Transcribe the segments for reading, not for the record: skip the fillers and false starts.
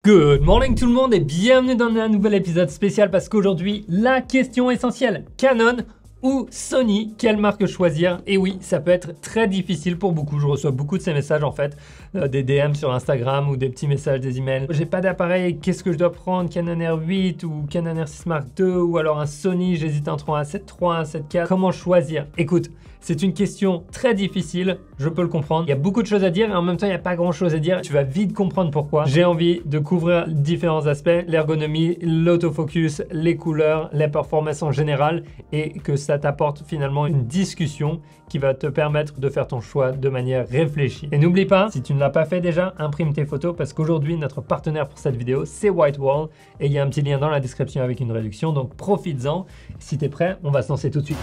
Good morning tout le monde et bienvenue dans un nouvel épisode spécial parce qu'aujourd'hui, la question essentielle, Canon ou Sony, quelle marque choisir? Et oui, ça peut être très difficile pour beaucoup, je reçois beaucoup de ces messages en fait, des DM sur Instagram ou des petits messages, des emails. J'ai pas d'appareil, qu'est-ce que je dois prendre? Canon R8 ou Canon R6 Mark II ou alors un Sony, j'hésite entre un 7 III, un 7 IV. Comment choisir? Écoute, c'est une question très difficile, je peux le comprendre. Il y a beaucoup de choses à dire et en même temps, il n'y a pas grand chose à dire. Tu vas vite comprendre pourquoi. J'ai envie de couvrir différents aspects, l'ergonomie, l'autofocus, les couleurs, les performances en général et que ça t'apporte finalement une discussion qui va te permettre de faire ton choix de manière réfléchie. Et n'oublie pas, si tu ne l'as pas fait déjà, imprime tes photos parce qu'aujourd'hui, notre partenaire pour cette vidéo, c'est Whitewall et il y a un petit lien dans la description avec une réduction, donc profites-en. Si tu es prêt, on va se lancer tout de suite.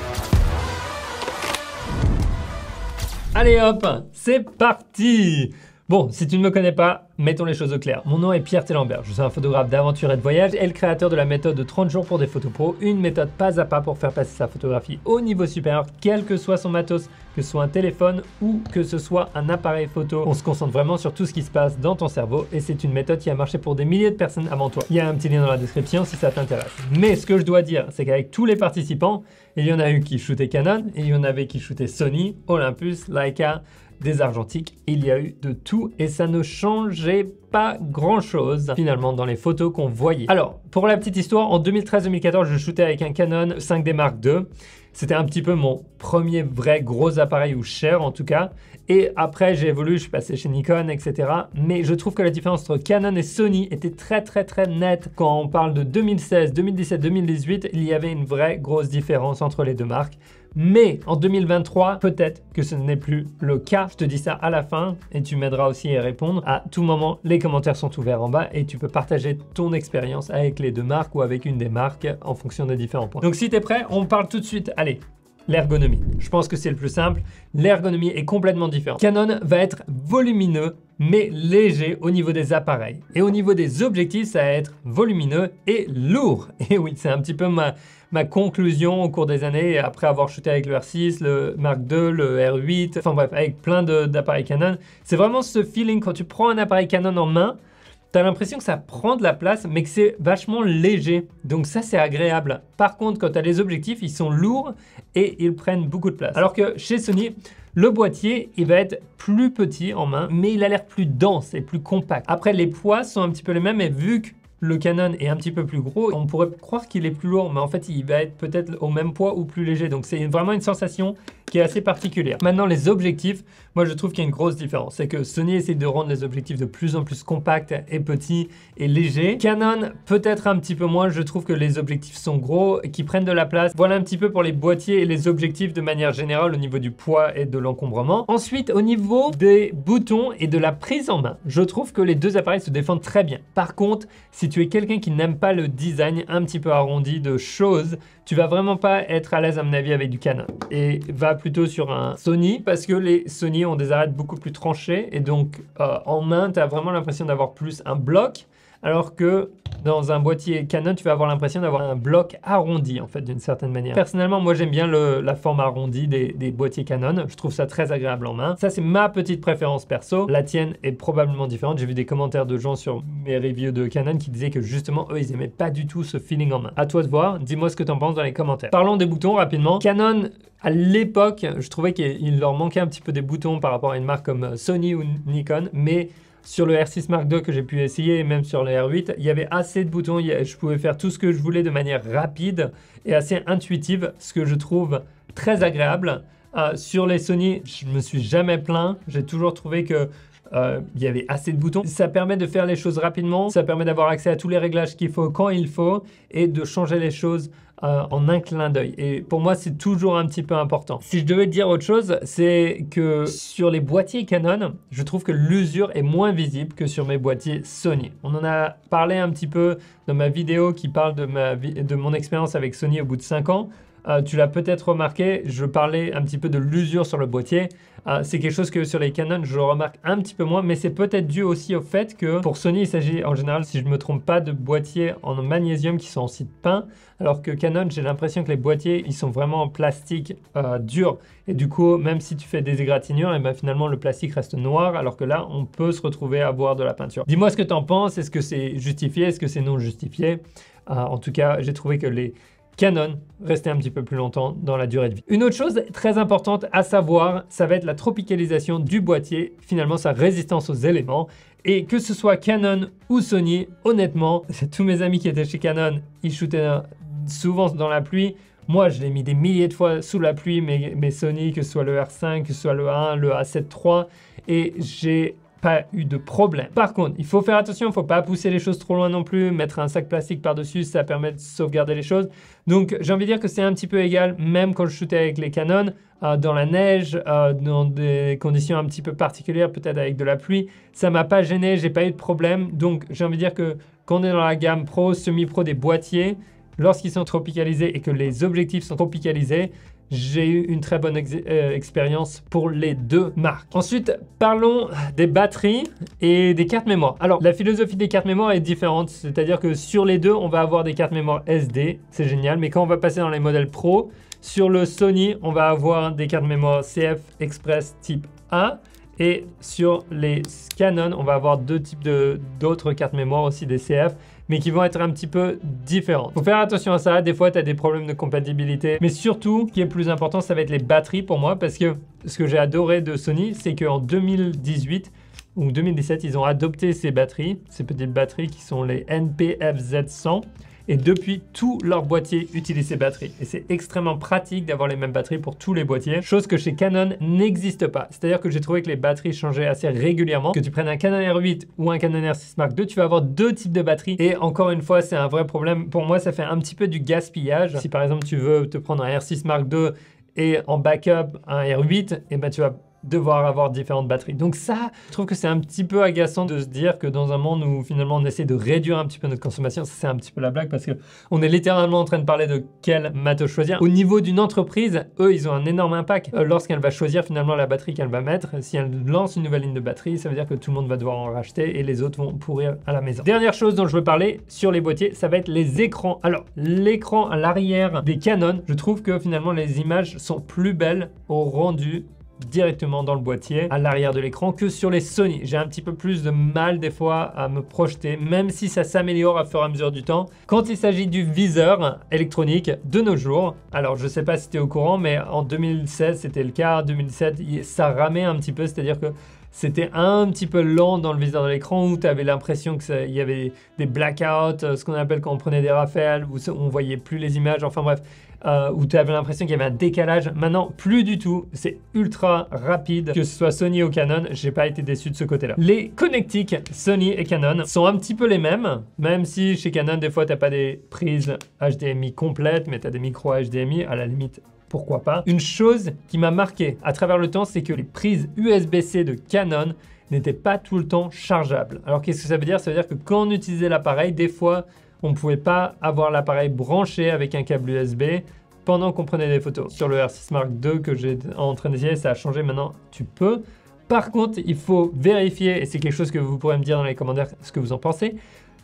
Allez hop, c'est parti! Bon, si tu ne me connais pas, mettons les choses au clair. Mon nom est Pierre Telembert, je suis un photographe d'aventure et de voyage et le créateur de la méthode de 30 jours pour des photos pro, une méthode pas à pas pour faire passer sa photographie au niveau supérieur, quel que soit son matos, que ce soit un téléphone ou que ce soit un appareil photo. On se concentre vraiment sur tout ce qui se passe dans ton cerveau et c'est une méthode qui a marché pour des milliers de personnes avant toi. Il y a un petit lien dans la description si ça t'intéresse. Mais ce que je dois dire, c'est qu'avec tous les participants, il y en a eu qui shootaient Canon et il y en avait qui shootaient Sony, Olympus, Leica, des argentiques, il y a eu de tout et ça ne changeait pas grand chose finalement dans les photos qu'on voyait. Alors pour la petite histoire, en 2013-2014 je shootais avec un Canon 5D Mark II. C'était un petit peu mon premier vrai gros appareil ou cher en tout cas. Et après j'ai évolué, je suis passé chez Nikon, etc. Mais je trouve que la différence entre Canon et Sony était très nette. Quand on parle de 2016, 2017, 2018, il y avait une vraie grosse différence entre les deux marques. Mais en 2023, peut-être que ce n'est plus le cas. Je te dis ça à la fin et tu m'aideras aussi à y répondre. À tout moment, les commentaires sont ouverts en bas et tu peux partager ton expérience avec les deux marques ou avec une des marques en fonction des différents points. Donc si tu es prêt, on parle tout de suite. Allez, l'ergonomie. Je pense que c'est le plus simple. L'ergonomie est complètement différente. Canon va être volumineux mais léger au niveau des appareils. Et au niveau des objectifs, ça va être volumineux et lourd. Et oui, c'est un petit peu ma conclusion au cours des années, après avoir shooté avec le R6, le Mark II, le R8, enfin bref, avec plein d'appareils Canon. C'est vraiment ce feeling quand tu prends un appareil Canon en main, tu as l'impression que ça prend de la place, mais que c'est vachement léger. Donc ça, c'est agréable. Par contre, quand tu as les objectifs, ils sont lourds et ils prennent beaucoup de place. Alors que chez Sony, le boîtier, il va être plus petit en main, mais il a l'air plus dense et plus compact. Après, les poids sont un petit peu les mêmes, et vu que le Canon est un petit peu plus gros, on pourrait croire qu'il est plus lourd, mais en fait, il va être peut-être au même poids ou plus léger. Donc, c'est vraiment une sensation qui est assez particulière. Maintenant, les objectifs, moi, je trouve qu'il y a une grosse différence. C'est que Sony essaie de rendre les objectifs de plus en plus compacts et petits et légers. Canon, peut-être un petit peu moins. Je trouve que les objectifs sont gros et qui prennent de la place. Voilà un petit peu pour les boîtiers et les objectifs de manière générale au niveau du poids et de l'encombrement. Ensuite, au niveau des boutons et de la prise en main, je trouve que les deux appareils se défendent très bien. Par contre, si tu es quelqu'un qui n'aime pas le design un petit peu arrondi de choses, tu vas vraiment pas être à l'aise à mon avis avec du Canon. Et va plutôt sur un Sony parce que les Sony ont des arêtes beaucoup plus tranchées et donc en main, tu as vraiment l'impression d'avoir plus un bloc, alors que dans un boîtier Canon, tu vas avoir l'impression d'avoir un bloc arrondi en fait d'une certaine manière. Personnellement, moi j'aime bien la forme arrondie des boîtiers Canon. Je trouve ça très agréable en main. Ça, c'est ma petite préférence perso. La tienne est probablement différente. J'ai vu des commentaires de gens sur mes reviews de Canon qui disaient que justement, eux, ils aimaient pas du tout ce feeling en main. À toi de voir. Dis-moi ce que tu en penses dans les commentaires. Parlons des boutons rapidement. Canon, à l'époque, je trouvais qu'il leur manquait un petit peu des boutons par rapport à une marque comme Sony ou Nikon, mais sur le R6 Mark II que j'ai pu essayer et même sur le R8, il y avait assez de boutons, je pouvais faire tout ce que je voulais de manière rapide et assez intuitive, ce que je trouve très agréable. Sur les Sony, je me suis jamais plaint, j'ai toujours trouvé que il y avait assez de boutons. Ça permet de faire les choses rapidement, ça permet d'avoir accès à tous les réglages qu'il faut quand il faut et de changer les choses en un clin d'œil. Et pour moi, c'est toujours un petit peu important. Si je devais te dire autre chose, c'est que sur les boîtiers Canon, je trouve que l'usure est moins visible que sur mes boîtiers Sony. On en a parlé un petit peu dans ma vidéo qui parle de mon expérience avec Sony au bout de 5 ans. tu l'as peut-être remarqué, je parlais un petit peu de l'usure sur le boîtier. C'est quelque chose que sur les Canon, je remarque un petit peu moins, mais c'est peut-être dû aussi au fait que pour Sony, il s'agit en général, si je ne me trompe pas, de boîtiers en magnésium qui sont en site peint, alors que Canon, j'ai l'impression que les boîtiers, ils sont vraiment en plastique dur. Et du coup, même si tu fais des égratignures, et ben finalement, le plastique reste noir, alors que là, on peut se retrouver à avoir de la peinture. Dis-moi ce que tu en penses, est-ce que c'est justifié, est-ce que c'est non justifié? En tout cas, j'ai trouvé que les Canon rester un petit peu plus longtemps dans la durée de vie. Une autre chose très importante à savoir, ça va être la tropicalisation du boîtier, finalement sa résistance aux éléments. Et que ce soit Canon ou Sony, honnêtement, tous mes amis qui étaient chez Canon, ils shootaient souvent dans la pluie. Moi, je l'ai mis des milliers de fois sous la pluie, mes Sony, que ce soit le R5, que ce soit le A1, le A7 III, et j'ai pas eu de problème. Par contre, il faut faire attention, il ne faut pas pousser les choses trop loin non plus, mettre un sac plastique par-dessus, ça permet de sauvegarder les choses. Donc, j'ai envie de dire que c'est un petit peu égal, même quand je shootais avec les Canon, dans la neige, dans des conditions un petit peu particulières, peut-être avec de la pluie, ça m'a pas gêné, j'ai pas eu de problème. Donc, j'ai envie de dire que quand on est dans la gamme pro, semi-pro des boîtiers, lorsqu'ils sont tropicalisés et que les objectifs sont tropicalisés, j'ai eu une très bonne expérience pour les deux marques. Ensuite, parlons des batteries et des cartes mémoire. Alors, la philosophie des cartes mémoire est différente, c'est-à-dire que sur les deux, on va avoir des cartes mémoire SD, c'est génial, mais quand on va passer dans les modèles Pro, sur le Sony, on va avoir des cartes mémoire CF Express type A, et sur les Canon, on va avoir deux types d'autres cartes mémoire aussi, des CF, mais qui vont être un petit peu différentes. Faut faire attention à ça, des fois tu as des problèmes de compatibilité, mais surtout, ce qui est le plus important, ça va être les batteries pour moi, parce que ce que j'ai adoré de Sony, c'est qu'en 2018 ou 2017, ils ont adopté ces batteries, ces petites batteries qui sont les NPFZ100, et depuis, tous leurs boîtiers utilisent ces batteries. Et c'est extrêmement pratique d'avoir les mêmes batteries pour tous les boîtiers, chose que chez Canon n'existe pas. C'est-à-dire que j'ai trouvé que les batteries changeaient assez régulièrement. Que tu prennes un Canon R8 ou un Canon R6 Mark II, tu vas avoir deux types de batteries. Et encore une fois, c'est un vrai problème. Pour moi, ça fait un petit peu du gaspillage. Si par exemple, tu veux te prendre un R6 Mark II et en backup un R8, et ben tu vas devoir avoir différentes batteries. Donc ça, je trouve que c'est un petit peu agaçant de se dire que dans un monde où finalement on essaie de réduire un petit peu notre consommation, c'est un petit peu la blague parce qu'on est littéralement en train de parler de quel matos choisir. Au niveau d'une entreprise, eux, ils ont un énorme impact lorsqu'elle va choisir finalement la batterie qu'elle va mettre. Si elle lance une nouvelle ligne de batterie, ça veut dire que tout le monde va devoir en racheter et les autres vont pourrir à la maison. Dernière chose dont je veux parler sur les boîtiers, ça va être les écrans. Alors, l'écran à l'arrière des Canon, je trouve que finalement les images sont plus belles au rendu directement dans le boîtier à l'arrière de l'écran que sur les Sony. J'ai un petit peu plus de mal des fois à me projeter, même si ça s'améliore à fur et à mesure du temps. Quand il s'agit du viseur électronique de nos jours, alors je sais pas si tu es au courant, mais en 2016 c'était le cas, en 2017 ça ramait un petit peu, c'est-à-dire que c'était un petit peu lent dans le viseur de l'écran où tu avais l'impression qu'il y avait des blackouts, ce qu'on appelle quand on prenait des rafales, où on voyait plus les images, enfin bref, où tu avais l'impression qu'il y avait un décalage. Maintenant, plus du tout, c'est ultra rapide, que ce soit Sony ou Canon, j'ai pas été déçu de ce côté-là. Les connectiques Sony et Canon sont un petit peu les mêmes, même si chez Canon, des fois, tu n'as pas des prises HDMI complètes, mais tu as des micros HDMI, à la limite, pourquoi pas. Une chose qui m'a marqué à travers le temps, c'est que les prises USB-C de Canon n'étaient pas tout le temps chargeables. Alors qu'est-ce que ça veut dire? Ça veut dire que quand on utilisait l'appareil, des fois, on ne pouvait pas avoir l'appareil branché avec un câble USB pendant qu'on prenait des photos. Sur le R6 Mark II que j'ai en train d'essayer, ça a changé, maintenant tu peux. Par contre, il faut vérifier, et c'est quelque chose que vous pourrez me dire dans les commentaires ce que vous en pensez.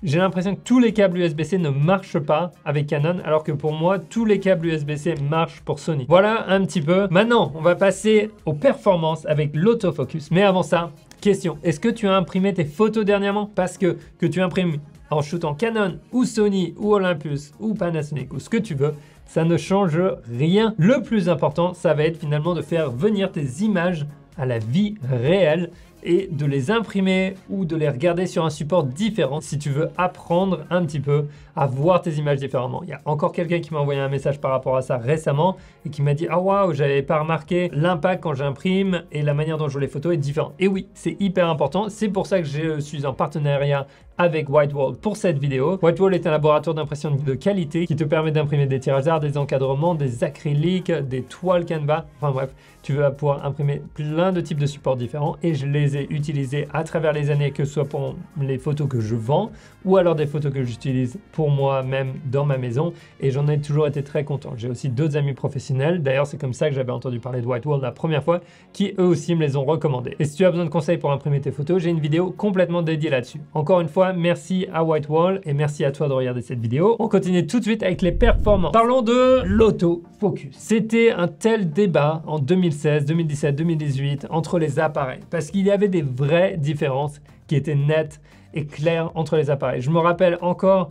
J'ai l'impression que tous les câbles USB-C ne marchent pas avec Canon, alors que pour moi, tous les câbles USB-C marchent pour Sony. Voilà un petit peu. Maintenant, on va passer aux performances avec l'autofocus. Mais avant ça, question, est-ce que tu as imprimé tes photos dernièrement? Parce que tu imprimes en shootant Canon ou Sony ou Olympus ou Panasonic ou ce que tu veux, ça ne change rien. Le plus important, ça va être finalement de faire venir tes images à la vie réelle et de les imprimer ou de les regarder sur un support différent si tu veux apprendre un petit peu à voir tes images différemment. Il y a encore quelqu'un qui m'a envoyé un message par rapport à ça récemment et qui m'a dit « Ah waouh, j'avais pas remarqué l'impact quand j'imprime et la manière dont je vois les photos est différente. » Et oui, c'est hyper important. C'est pour ça que je suis en partenariat avec Whitewall pour cette vidéo. Whitewall est un laboratoire d'impression de qualité qui te permet d'imprimer des tirages d'art, des encadrements, des acryliques, des toiles Canva. Enfin bref, tu vas pouvoir imprimer plein de types de supports différents et je les les ai utilisés à travers les années, que ce soit pour les photos que je vends ou alors des photos que j'utilise pour moi-même dans ma maison, et j'en ai toujours été très content. J'ai aussi d'autres amis professionnels, d'ailleurs c'est comme ça que j'avais entendu parler de Whitewall la première fois, qui eux aussi me les ont recommandés. Et si tu as besoin de conseils pour imprimer tes photos, j'ai une vidéo complètement dédiée là-dessus. Encore une fois, merci à Whitewall et merci à toi de regarder cette vidéo. On continue tout de suite avec les performances. Parlons de l'autofocus. C'était un tel débat en 2016, 2017, 2018 entre les appareils, parce qu'il y avait des vraies différences qui étaient nettes et claires entre les appareils. Je me rappelle encore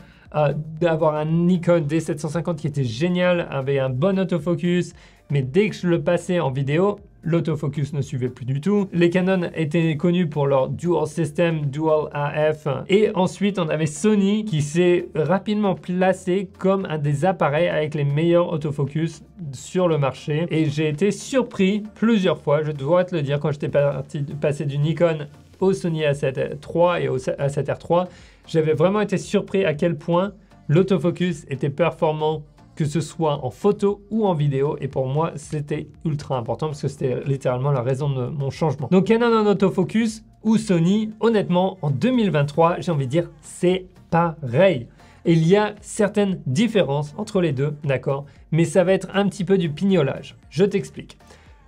d'avoir un Nikon D750 qui était génial, avait un bon autofocus, mais dès que je le passais en vidéo, l'autofocus ne suivait plus du tout. Les Canon étaient connus pour leur dual system, dual AF. Et ensuite, on avait Sony qui s'est rapidement placé comme un des appareils avec les meilleurs autofocus sur le marché. Et j'ai été surpris plusieurs fois, je dois te le dire, quand j'étais passé du Nikon au Sony A7 III et au A7R III, j'avais vraiment été surpris à quel point l'autofocus était performant, que ce soit en photo ou en vidéo, et pour moi c'était ultra important parce que c'était littéralement la raison de mon changement. Donc Canon en autofocus ou Sony, honnêtement en 2023 j'ai envie de dire c'est pareil. Et il y a certaines différences entre les deux, d'accord, mais ça va être un petit peu du pignolage. Je t'explique.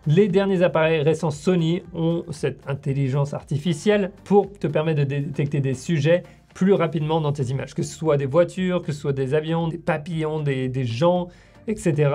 Les derniers appareils récents Sony ont cette intelligence artificielle pour te permettre de détecter des sujets plus rapidement dans tes images, que ce soit des voitures, que ce soit des avions, des papillons, des gens, etc.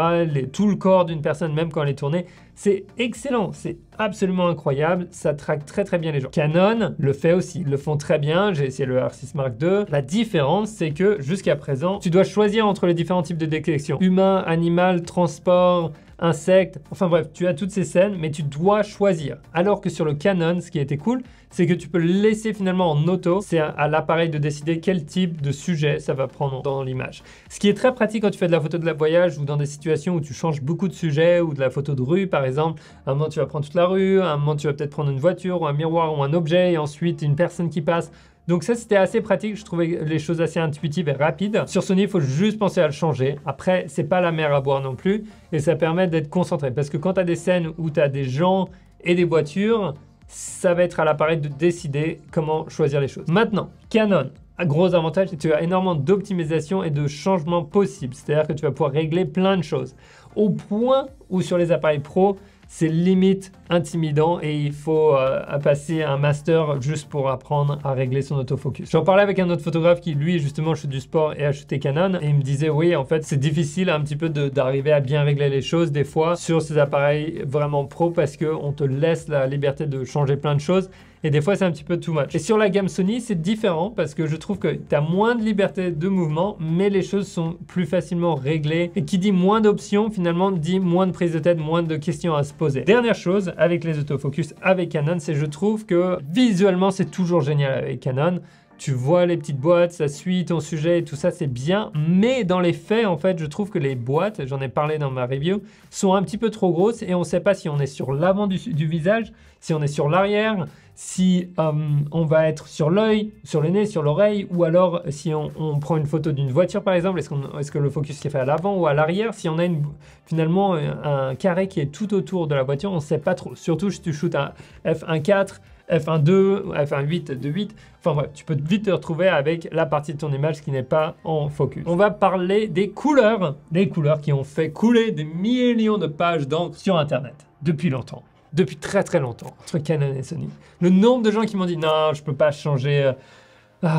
Tout le corps d'une personne, même quand elle est tournée. C'est excellent, c'est absolument incroyable, ça traque très très bien les gens. Canon le fait aussi, ils le font très bien, j'ai essayé le R6 Mark II. La différence, c'est que jusqu'à présent, tu dois choisir entre les différents types de détection. Humain, animal, transport, insectes, enfin bref, tu as toutes ces scènes, mais tu dois choisir. Alors que sur le Canon, ce qui était cool, c'est que tu peux le laisser finalement en auto. C'est à l'appareil de décider quel type de sujet ça va prendre dans l'image. Ce qui est très pratique quand tu fais de la photo de voyage ou dans des situations où tu changes beaucoup de sujets, ou de la photo de rue par exemple. À un moment, tu vas prendre toute la rue, à un moment, tu vas peut-être prendre une voiture ou un miroir ou un objet, et ensuite une personne qui passe. Donc ça, c'était assez pratique, je trouvais les choses assez intuitives et rapides. Sur Sony, il faut juste penser à le changer. Après, c'est pas la mer à boire non plus, et ça permet d'être concentré. Parce que quand tu as des scènes où tu as des gens et des voitures, ça va être à l'appareil de décider comment choisir les choses. Maintenant, Canon, un gros avantage, c'est que tu as énormément d'optimisation et de changements possibles. C'est-à-dire que tu vas pouvoir régler plein de choses. Au point où sur les appareils pro, c'est limite intimidant et il faut passer un master juste pour apprendre à régler son autofocus. J'en parlais avec un autre photographe qui lui justement achète du sport et achetait Canon, et il me disait oui, en fait c'est difficile un petit peu d'arriver à bien régler les choses des fois sur ces appareils vraiment pro, parce qu'on te laisse la liberté de changer plein de choses. Et des fois, c'est un petit peu too much. Et sur la gamme Sony, c'est différent parce que je trouve que tu as moins de liberté de mouvement, mais les choses sont plus facilement réglées. Et qui dit moins d'options, finalement, dit moins de prise de tête, moins de questions à se poser. Dernière chose avec les autofocus avec Canon, c'est que je trouve que visuellement, c'est toujours génial avec Canon. Tu vois les petites boîtes, ça suit ton sujet et tout ça, c'est bien. Mais dans les faits, en fait, je trouve que les boîtes, j'en ai parlé dans ma review, sont un petit peu trop grosses et on ne sait pas si on est sur l'avant du visage, si on est sur l'arrière, si on va être sur l'œil, sur le nez, sur l'oreille, ou alors si on prend une photo d'une voiture par exemple, est-ce que le focus est fait à l'avant ou à l'arrière? Si on a finalement un carré qui est tout autour de la voiture, on ne sait pas trop. Surtout si tu shootes un f1.4, f1.2, f1.8, 2.8, enfin bref, tu peux vite te retrouver avec la partie de ton image qui n'est pas en focus. On va parler des couleurs qui ont fait couler des millions de pages d'encre sur Internet depuis longtemps. Depuis très très longtemps, entre Canon et Sony. Le nombre de gens qui m'ont dit non, je peux pas changer,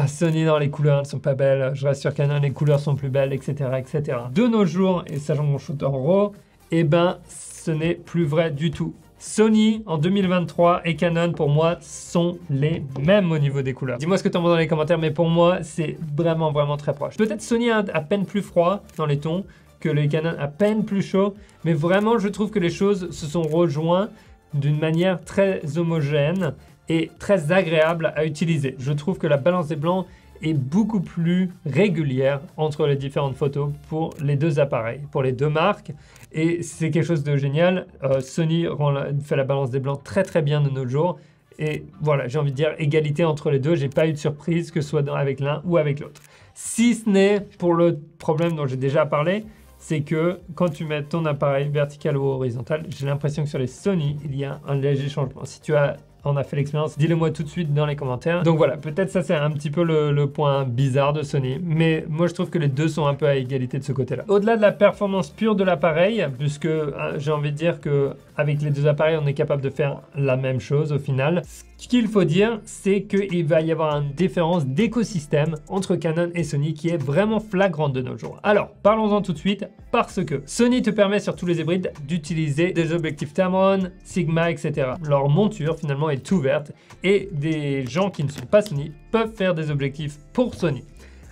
Sony, non, les couleurs ne sont pas belles, je reste sur Canon, les couleurs sont plus belles, etc. etc. De nos jours, et sachant qu'on shoot en RAW, eh ben ce n'est plus vrai du tout. Sony en 2023 et Canon pour moi sont les mêmes au niveau des couleurs. Dis-moi ce que tu en penses dans les commentaires, mais pour moi c'est vraiment vraiment très proche. Peut-être Sony a à peine plus froid dans les tons que les Canon à peine plus chaud, mais vraiment je trouve que les choses se sont rejointes d'une manière très homogène et très agréable à utiliser. Je trouve que la balance des blancs est beaucoup plus régulière entre les différentes photos pour les deux appareils, pour les deux marques, et c'est quelque chose de génial. Sony fait la balance des blancs très très bien de nos jours, et voilà, j'ai envie de dire égalité entre les deux, j'ai pas eu de surprise que ce soit avec l'un ou avec l'autre. Si ce n'est pour le problème dont j'ai déjà parlé, c'est que quand tu mets ton appareil vertical ou horizontal, j'ai l'impression que sur les Sony, il y a un léger changement. Si tu as en a fait l'expérience, dis-le moi tout de suite dans les commentaires. Donc voilà, peut-être ça c'est un petit peu le point bizarre de Sony, mais moi je trouve que les deux sont un peu à égalité de ce côté-là. Au-delà de la performance pure de l'appareil, puisque j'ai envie de dire que avec les deux appareils on est capable de faire la même chose au final, ce qu'il faut dire c'est qu'il va y avoir une différence d'écosystème entre Canon et Sony qui est vraiment flagrante de nos jours. Alors parlons-en tout de suite parce que Sony te permet sur tous les hybrides d'utiliser des objectifs Tamron, Sigma, etc. Leur monture finalement est ouverte et des gens qui ne sont pas Sony peuvent faire des objectifs pour Sony.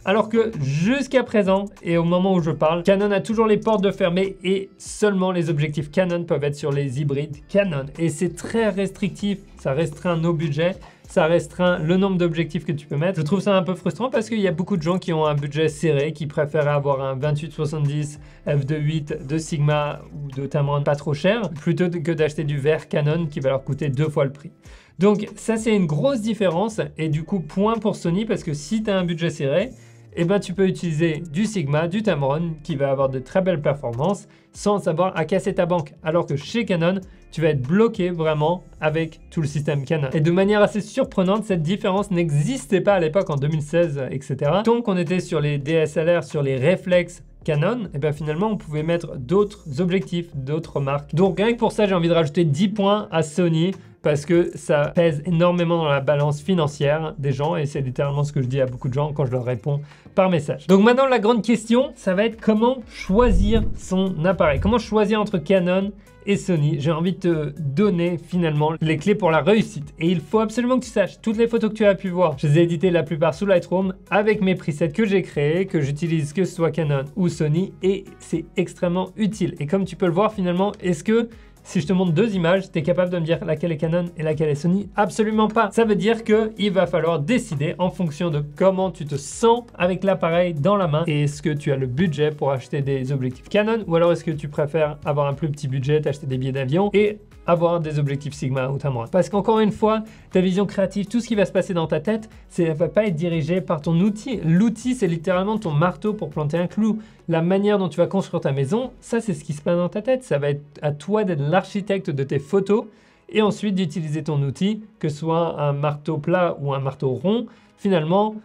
Alors que jusqu'à présent, et au moment où je parle, Canon a toujours les portes de fermer et seulement les objectifs Canon peuvent être sur les hybrides Canon. Et c'est très restrictif, ça restreint nos budgets, ça restreint le nombre d'objectifs que tu peux mettre. Je trouve ça un peu frustrant parce qu'il y a beaucoup de gens qui ont un budget serré, qui préfèrent avoir un 28-70 f2.8 de Sigma ou de Tamron pas trop cher, plutôt que d'acheter du verre Canon qui va leur coûter 2 fois le prix. Donc ça c'est une grosse différence et du coup point pour Sony parce que si tu as un budget serré, eh ben, tu peux utiliser du Sigma, du Tamron qui va avoir de très belles performances sans avoir à casser ta banque. Alors que chez Canon, tu vas être bloqué vraiment avec tout le système Canon. Et de manière assez surprenante, cette différence n'existait pas à l'époque en 2016, etc. Tant qu'on était sur les DSLR, sur les réflexes Canon, et bien finalement on pouvait mettre d'autres objectifs, d'autres marques. Donc rien que pour ça, j'ai envie de rajouter 10 points à Sony parce que ça pèse énormément dans la balance financière des gens et c'est littéralement ce que je dis à beaucoup de gens quand je leur réponds par message. Donc maintenant la grande question, ça va être comment choisir son appareil, comment choisir entre Canon et Sony. J'ai envie de te donner finalement les clés pour la réussite et il faut absolument que tu saches toutes les photos que tu as pu voir. Je les ai éditées la plupart sous Lightroom avec mes presets que j'ai créés, que j'utilise que ce soit Canon ou Sony et c'est extrêmement utile. Et comme tu peux le voir finalement, est-ce que si je te montre deux images, tu es capable de me dire laquelle est Canon et laquelle est Sony? Absolument pas. Ça veut dire qu'il va falloir décider en fonction de comment tu te sens avec l'appareil dans la main. Et est-ce que tu as le budget pour acheter des objectifs Canon ou alors est-ce que tu préfères avoir un plus petit budget, t'acheter des billets d'avion et avoir des objectifs Sigma ou Tamron. Parce qu'encore une fois, ta vision créative, tout ce qui va se passer dans ta tête, ça ne va pas être dirigé par ton outil. L'outil, c'est littéralement ton marteau pour planter un clou. La manière dont tu vas construire ta maison, ça c'est ce qui se passe dans ta tête. Ça va être à toi d'être l'architecte de tes photos et ensuite d'utiliser ton outil, que ce soit un marteau plat ou un marteau rond. Finalement,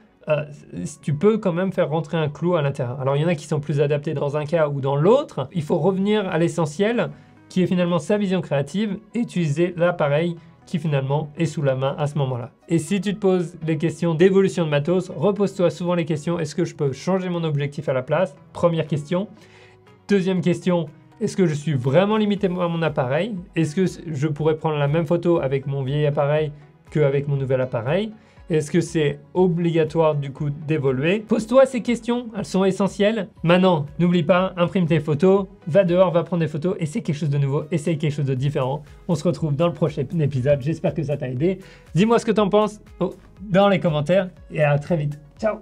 tu peux quand même faire rentrer un clou à l'intérieur. Alors il y en a qui sont plus adaptés dans un cas ou dans l'autre. Il faut revenir à l'essentiel, qui est finalement sa vision créative, et utiliser l'appareil qui finalement est sous la main à ce moment-là. Et si tu te poses les questions d'évolution de matos, repose-toi souvent les questions, est-ce que je peux changer mon objectif à la place? Première question. Deuxième question, est-ce que je suis vraiment limité à mon appareil? Est-ce que je pourrais prendre la même photo avec mon vieil appareil qu'avec mon nouvel appareil? Est-ce que c'est obligatoire du coup d'évoluer? Pose-toi ces questions, elles sont essentielles. Maintenant, n'oublie pas, imprime tes photos, va dehors, va prendre des photos, essaie quelque chose de nouveau, essaie quelque chose de différent. On se retrouve dans le prochain épisode, j'espère que ça t'a aidé. Dis-moi ce que t'en penses dans les commentaires et à très vite. Ciao!